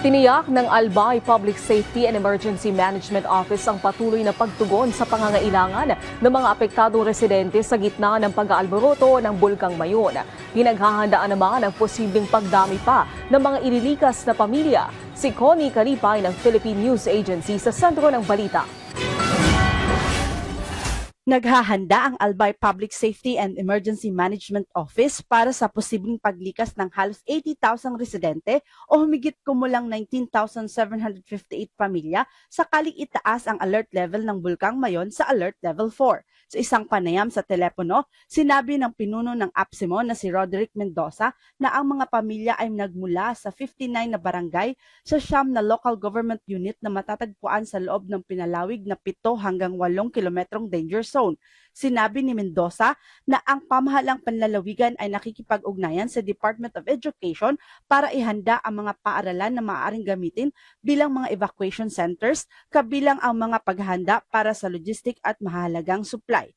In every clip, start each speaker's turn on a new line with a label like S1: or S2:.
S1: Tiniyak ng Albay Public Safety and Emergency Management Office ang patuloy na pagtugon sa pangangailangan ng mga apektadong residente sa gitna ng pag-aalboroto ng Bulkang Mayon. Pinaghahandaan naman ang posibleng pagdami pa ng mga ililikas na pamilya. Si Connie Kalipay ng Philippine News Agency sa sentro ng balita.
S2: Naghahanda ang Albay Public Safety and Emergency Management Office para sa posibleng paglikas ng halos 80,000 residente o humigit kumulang 19,758 pamilya sakaling itaas ang alert level ng Bulkang Mayon sa Alert Level 4. Sa isang panayam sa telepono, sinabi ng pinuno ng APSEMO na si Roderick Mendoza na ang mga pamilya ay nagmula sa 59 na barangay sa siyam na local government unit na matatagpuan sa loob ng pinalawig na 7 hanggang 8 kilometrong danger zone. Sinabi ni Mendoza na ang pamahalang panlalawigan ay nakikipag-ugnayan sa Department of Education para ihanda ang mga paaralan na maaaring gamitin bilang mga evacuation centers, kabilang ang mga paghahanda para sa logistic at mahalagang supply.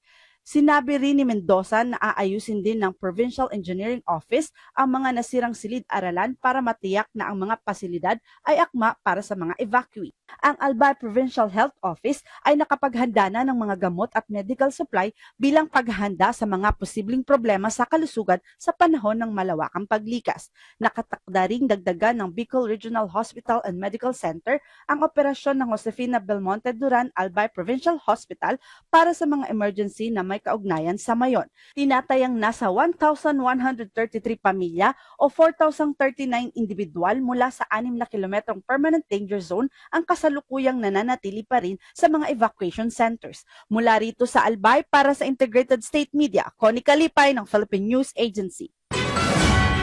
S2: Sinabi rin ni Mendoza na aayusin din ng Provincial Engineering Office ang mga nasirang silid-aralan para matiyak na ang mga pasilidad ay akma para sa mga evacuee. Ang Albay Provincial Health Office ay nakapaghanda na ng mga gamot at medical supply bilang paghahanda sa mga posibleng problema sa kalusugan sa panahon ng malawakang paglikas. Nakatakda ring dagdagan ng Bicol Regional Hospital and Medical Center ang operasyon ng Josefina Belmonte Duran Albay Provincial Hospital para sa mga emergency na may kaugnayan sa Mayon. Tinatayang nasa 1,133 pamilya o 4,039 individual mula sa 6 na kilometrong permanent danger zone ang kasalukuyang nananatili pa rin sa mga evacuation centers. Mula rito sa Albay para sa Integrated State Media, Connie Kalipay ng Philippine News Agency.